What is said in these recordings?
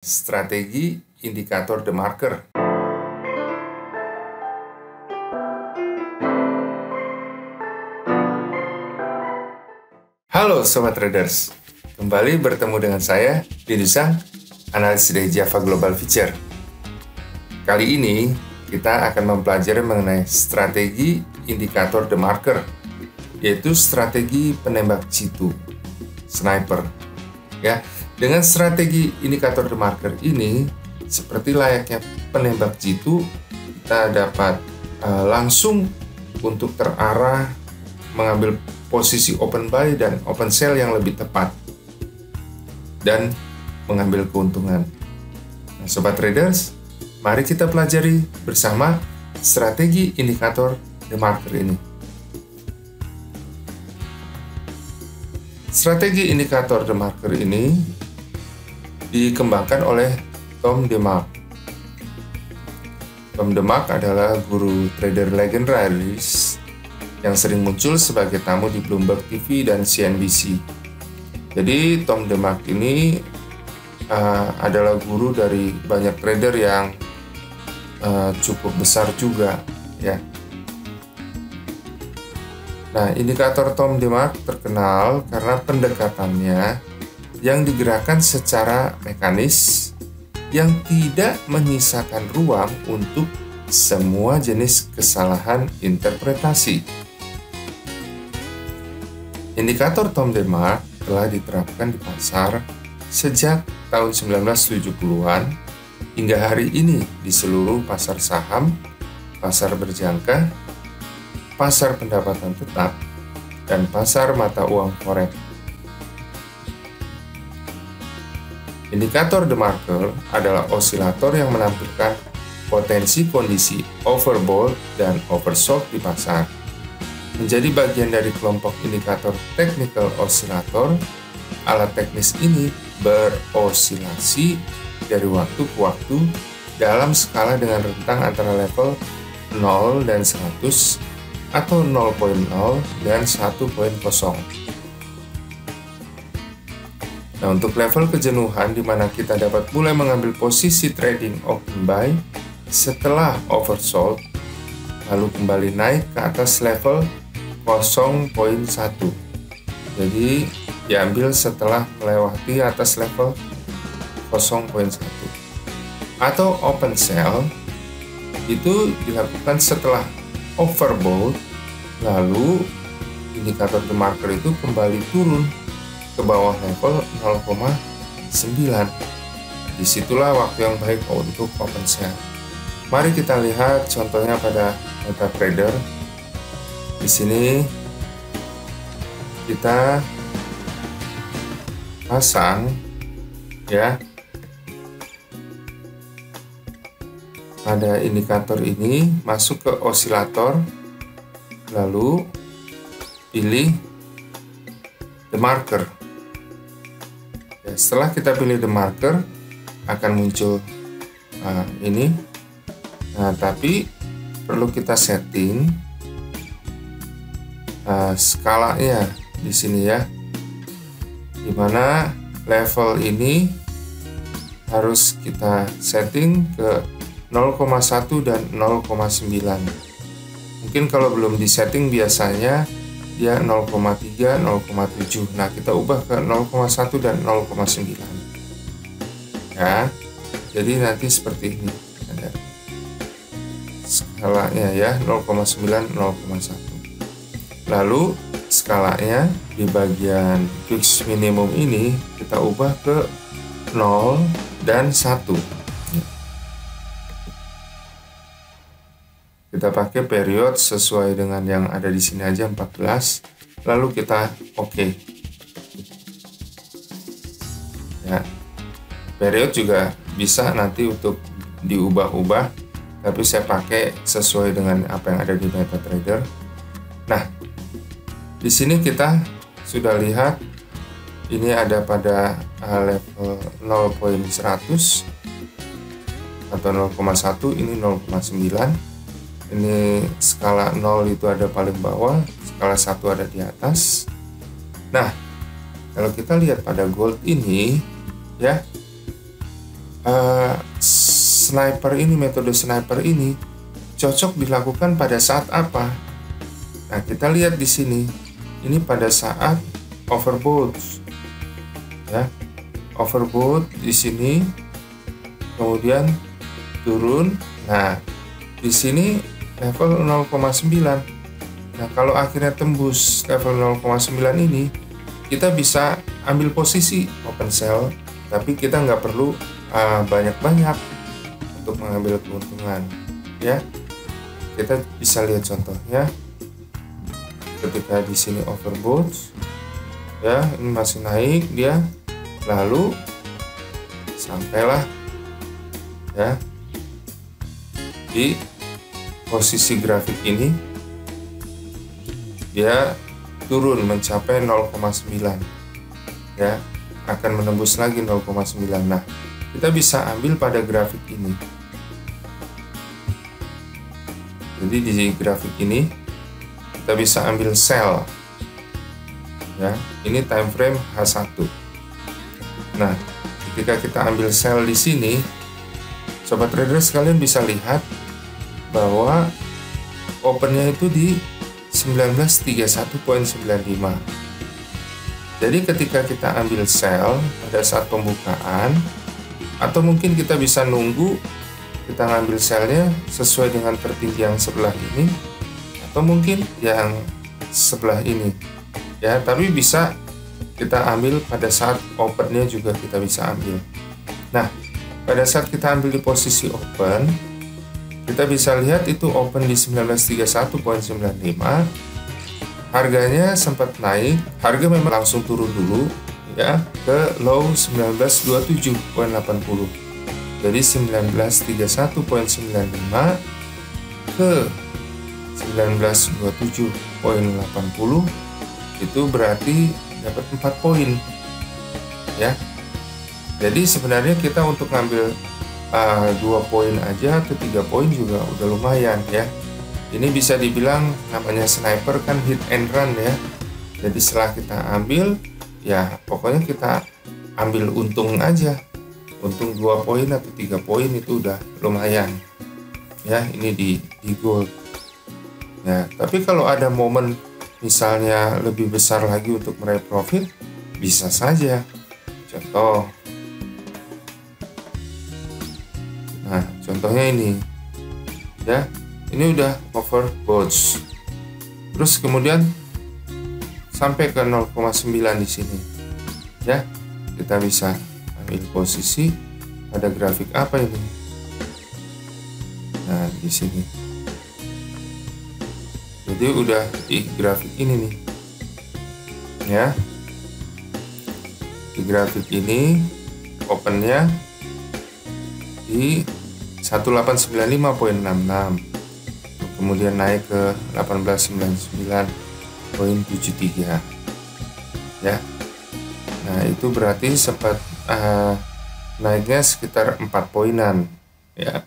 Strategi indikator The Marker. Halo Sobat Traders, kembali bertemu dengan saya, Denny Sang, analis dari Java Global Future. Kali ini kita akan mempelajari mengenai strategi indikator The Marker, yaitu strategi penembak jitu, sniper. Ya, dengan strategi indikator The Marker ini, seperti layaknya penembak jitu, kita dapat langsung untuk terarah mengambil posisi open buy dan open sell yang lebih tepat dan mengambil keuntungan. Nah, Sobat Traders, mari kita pelajari bersama strategi indikator The Marker ini. Strategi indikator The Marker ini dikembangkan oleh Tom DeMark. Tom DeMark adalah guru trader legendaris yang sering muncul sebagai tamu di Bloomberg TV dan CNBC. Jadi Tom DeMark ini adalah guru dari banyak trader yang cukup besar juga, ya. Nah, indikator Tom DeMark terkenal karena pendekatannya yang digerakkan secara mekanis yang tidak menyisakan ruang untuk semua jenis kesalahan interpretasi. Indikator Tom DeMark telah diterapkan di pasar sejak tahun 1970-an hingga hari ini di seluruh pasar saham, pasar berjangka, pasar pendapatan tetap, dan pasar mata uang forex. Indikator The Marker adalah osilator yang menampilkan potensi kondisi overbought dan oversold di pasar. Menjadi bagian dari kelompok indikator technical oscillator, alat teknis ini berosilasi dari waktu ke waktu dalam skala dengan rentang antara level 0 dan 100 atau 0.0 dan 1.0. Nah, untuk level kejenuhan di mana kita dapat mulai mengambil posisi trading open buy setelah oversold, lalu kembali naik ke atas level 0.1. Jadi, diambil setelah melewati atas level 0.1. Atau open sell, itu dilakukan setelah overbought, lalu indikator The Marker itu kembali turun ke bawah level 0,9. Disitulah waktu yang baik untuk open sell. Mari kita lihat contohnya pada MetaTrader. Di sini kita pasang, ya, pada indikator ini, masuk ke osilator, lalu pilih The Marker. Ya, setelah kita pilih The Marker, akan muncul ini. Nah, tapi perlu kita setting skalanya di sini, ya, dimana level ini harus kita setting ke 0,1 dan 0,9. Mungkin kalau belum disetting biasanya dia 0,3, 0,7. Nah, kita ubah ke 0,1 dan 0,9. Ya. Jadi nanti seperti ini. Ada skalanya, ya, 0,9, 0,1. Lalu skalanya di bagian fix minimum ini kita ubah ke 0 dan 1. Kita pakai period sesuai dengan yang ada di sini aja, 14. Lalu kita oke. Ya. Period juga bisa nanti untuk diubah-ubah, tapi saya pakai sesuai dengan apa yang ada di MetaTrader. Nah, di sini kita sudah lihat ini ada pada level 0.100 atau 0,1, ini 0,9. Ini skala 0 itu ada paling bawah, skala 1 ada di atas. Nah, kalau kita lihat pada gold ini, ya, sniper ini, metode sniper ini cocok dilakukan pada saat apa? Nah, kita lihat di sini. Ini pada saat overbought. Ya. Overbought di sini. Kemudian turun. Nah, di sini level 0,9. Nah, kalau akhirnya tembus level 0,9 ini, kita bisa ambil posisi open sell, tapi kita nggak perlu banyak-banyak untuk mengambil keuntungan. Ya, kita bisa lihat contohnya. Ketika di sini overbought, ya ini masih naik dia, lalu sampailah ya di posisi grafik ini dia turun mencapai 0,9 ya, akan menembus lagi 0,9. Nah, kita bisa ambil pada grafik ini. Jadi di grafik ini kita bisa ambil sell ya, ini time frame H1. Nah, ketika kita ambil sell di sini, sobat traders kalian bisa lihat bahwa opennya itu di 1931.95. Jadi ketika kita ambil sell pada saat pembukaan, atau mungkin kita bisa nunggu kita ngambil sellnya sesuai dengan tertinggi yang sebelah ini, atau mungkin yang sebelah ini ya, tapi bisa kita ambil pada saat opennya juga kita bisa ambil. Nah, pada saat kita ambil di posisi open, kita bisa lihat itu open di 1931.95. harganya sempat naik, harga memang langsung turun dulu ya ke low 1927.80. jadi 1931.95 ke 1927.80 itu berarti dapat 4 poin ya. Jadi sebenarnya kita untuk ngambil 2 poin aja atau 3 poin juga udah lumayan ya. Ini bisa dibilang namanya sniper kan hit and run ya. Jadi setelah kita ambil ya pokoknya kita ambil untung aja. Untung 2 poin atau 3 poin itu udah lumayan ya. Ini di gold ya. Tapi kalau ada momen misalnya lebih besar lagi untuk meraih profit, bisa saja. Contoh, nah contohnya ini ya, ini udah overbought, terus kemudian sampai ke 0,9 di sini ya. Kita bisa ambil posisi pada grafik apa ini, nah di sini. Jadi udah di grafik ini nih ya. Di grafik ini opennya di 1895.66, kemudian naik ke 1899.73 ya. Nah itu berarti sempat naiknya sekitar 4 poinan ya.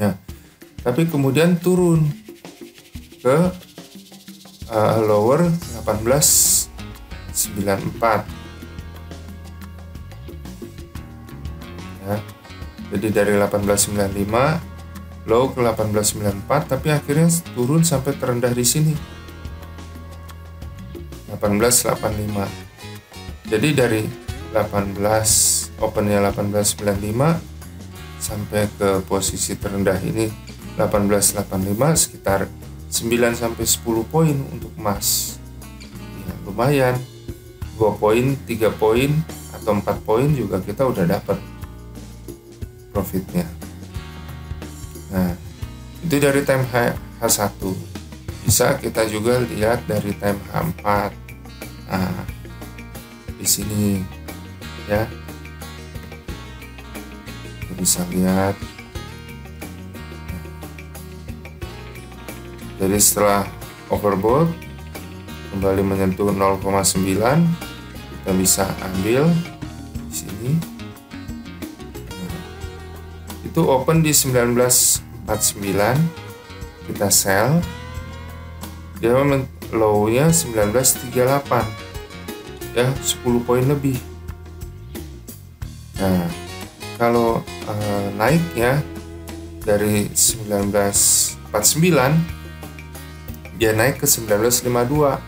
Nah tapi kemudian turun ke lower 1894 ya. Jadi dari 1895 low ke 1894, tapi akhirnya turun sampai terendah di sini 1885. Jadi dari 18 opennya 1895 sampai ke posisi terendah ini 1885, sekitar 9 sampai 10 poin untuk emas ya, lumayan. 2 poin, 3 poin atau 4 poin juga kita udah dapat profitnya. Nah itu dari time H1. Bisa kita juga lihat dari time H4. Nah di sini ya kita bisa lihat. Jadi setelah overbought kembali menyentuh 0,9, kita bisa ambil di sini. Nah, itu open di 1949, kita sell. Dia low-nya 1938 ya, 10 poin lebih. Nah kalau naiknya dari 1949 dia naik ke 1952,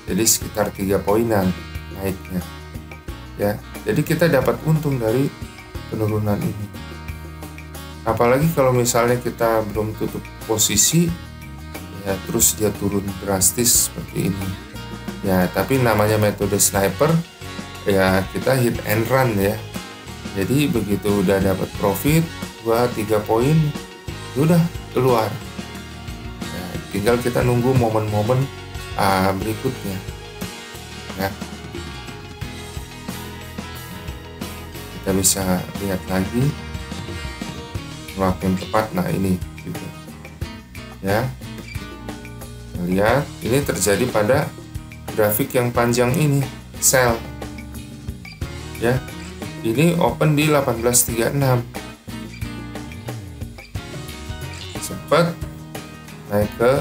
jadi sekitar 3 poinan naiknya ya. Jadi kita dapat untung dari penurunan ini. Apalagi kalau misalnya kita belum tutup posisi ya, terus dia turun drastis seperti ini ya. Tapi namanya metode sniper ya, kita hit and run ya. Jadi begitu udah dapat profit 2-3 poin, udah keluar ya, tinggal kita nunggu momen-momen berikutnya ya. Kita bisa lihat lagi waktu yang tepat. Nah ini gitu ya, lihat ini terjadi pada grafik yang panjang ini, sell ya. Ini open di 1836, sempat naik ke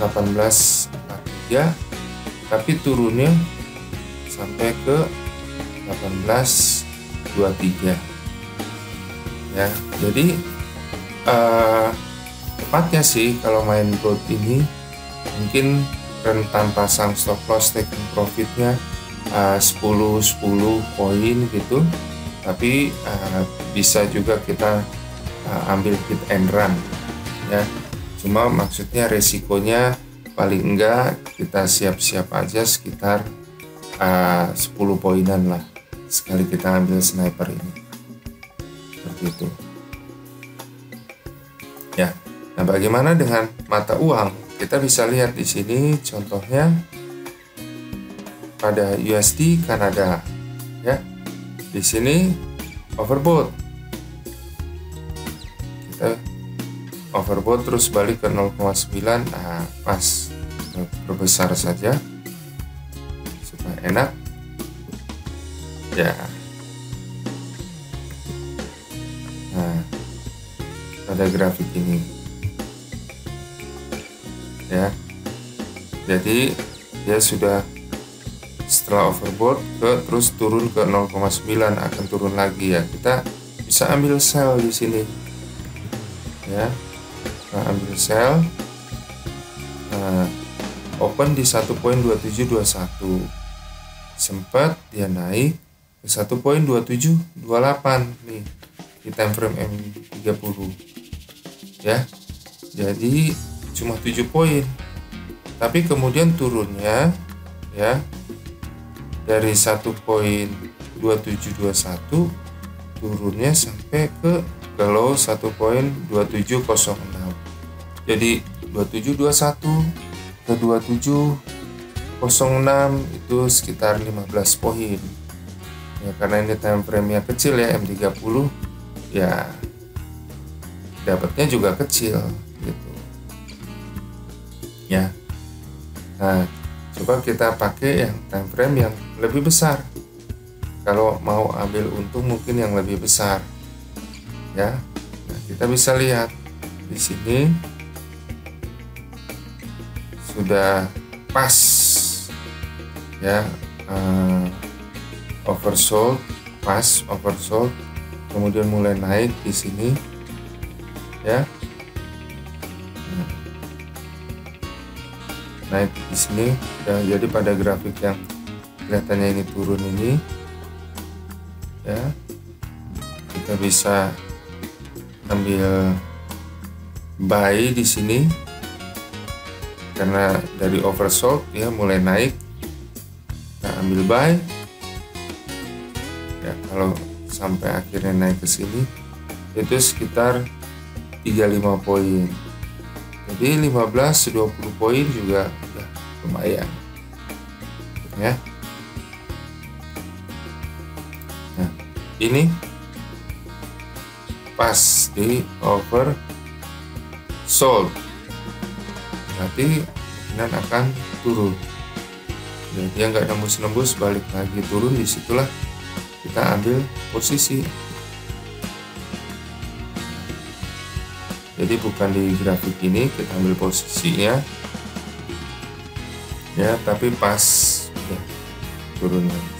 1843, tapi turunnya sampai ke 1823 ya. Jadi tepatnya sih kalau main gold ini mungkin rentan pasang stop loss, taking profitnya 10 poin gitu, tapi bisa juga kita ambil hit and run ya. Cuma maksudnya resikonya paling enggak kita siap-siap aja sekitar 10 poinan lah sekali kita ambil sniper ini, seperti itu ya. Nah, bagaimana dengan mata uang? Kita bisa lihat di sini contohnya pada USD Kanada ya. Di sini overbought, kita overbought terus balik ke 0,9. Nah, pas perbesar saja supaya enak ya. Nah, pada grafik ini ya, jadi dia sudah setelah overbought terus turun ke 0,9, akan turun lagi ya. Kita bisa ambil sell di sini ya. Nah, ambil sell, open di 1.2721, sempat dia naik ke 1.2728 nih di time frame M30 ya. Jadi cuma 7 poin, tapi kemudian turunnya ya dari 1.2721 turunnya sampai ke low 1.2706. Jadi 2721 ke 2706 itu sekitar 15 poin ya, karena ini time frame-nya kecil ya, M30 ya, dapatnya juga kecil gitu ya. Nah, coba kita pakai yang time frame yang lebih besar kalau mau ambil untung, mungkin yang lebih besar ya. Nah, kita bisa lihat di sini sudah pas ya, oversold, pas oversold, kemudian mulai naik di sini ya. Naik di sini ya, jadi pada grafik yang kelihatannya ini turun ini ya, kita bisa ambil buy di sini karena dari oversold ya, mulai naik. Nah, ambil buy ya, kalau sampai akhirnya naik ke sini itu sekitar 35 poin. Jadi 15-20 poin juga udah lumayan ya. Nah, ini pas di oversold, berarti kemungkinan akan turun. Dan dia nggak nembus-nembus, balik lagi turun, disitulah kita ambil posisi. Jadi bukan di grafik ini kita ambil posisinya ya, tapi pas ya, turun lagi.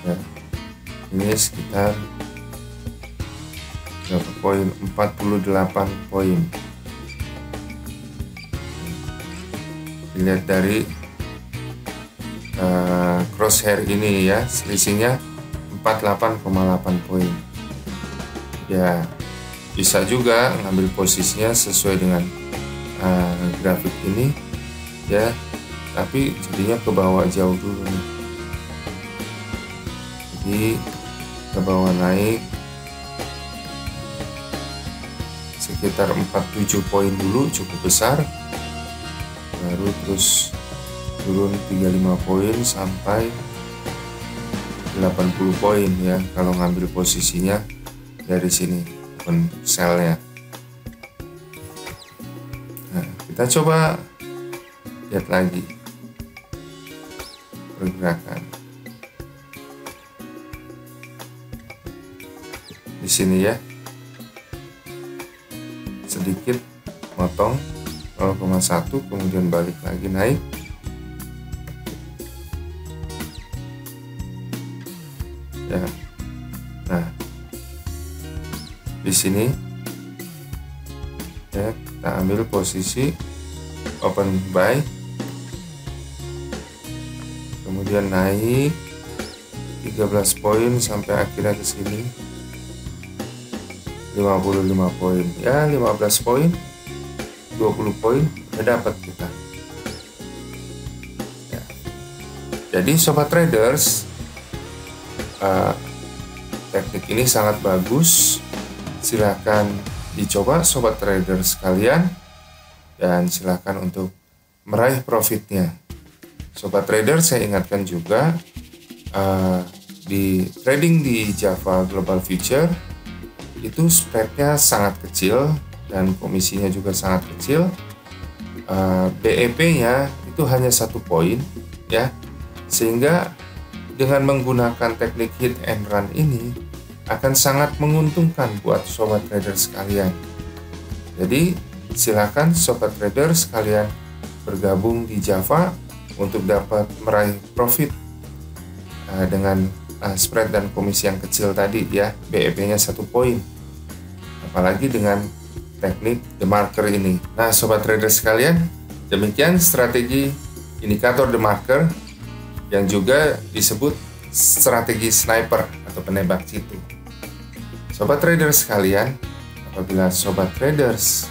ya. Ini sekitar berapa poin? 48 poin. Dilihat dari crosshair ini ya, selisihnya 48,8 poin. Ya, bisa juga ngambil posisinya sesuai dengan grafik ini ya, tapi jadinya ke bawah jauh dulu nih. Jadi ke bawah naik sekitar 47 poin dulu, cukup besar, baru terus turun 35 poin sampai 80 poin ya kalau ngambil posisinya dari sini open sell-nya. Nah, kita coba lihat lagi pergerakan di sini ya, sedikit motong 0,1 kemudian balik lagi naik. Ya. Nah, di sini ya kita ambil posisi open buy, kemudian naik 13 poin sampai akhirnya ke sini 55 poin ya, 15 poin 20 poin udah dapat kita ya. Jadi sobat traders, teknik ini sangat bagus, silahkan dicoba sobat traders sekalian, dan silahkan untuk meraih profitnya. Sobat trader, saya ingatkan juga di trading di Java Global Future itu spreadnya sangat kecil dan komisinya juga sangat kecil. BEP-nya itu hanya 1 poin ya, sehingga dengan menggunakan teknik hit and run ini akan sangat menguntungkan buat sobat trader sekalian. Jadi silakan sobat trader sekalian bergabung di Java untuk dapat meraih profit dengan spread dan komisi yang kecil tadi ya, BEP-nya 1 poin. Apalagi dengan teknik the marker ini. Nah, sobat trader sekalian, demikian strategi indikator the marker yang juga disebut strategi sniper atau penembak jitu. Sobat trader sekalian, apabila sobat traders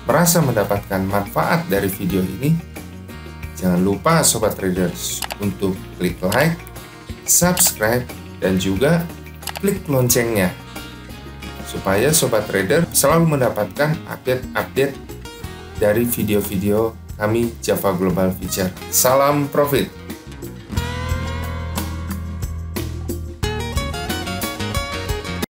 merasa mendapatkan manfaat dari video ini, jangan lupa sobat traders untuk klik like, subscribe, dan juga klik loncengnya supaya sobat trader selalu mendapatkan update-update dari video-video kami Java Global Future. Salam profit!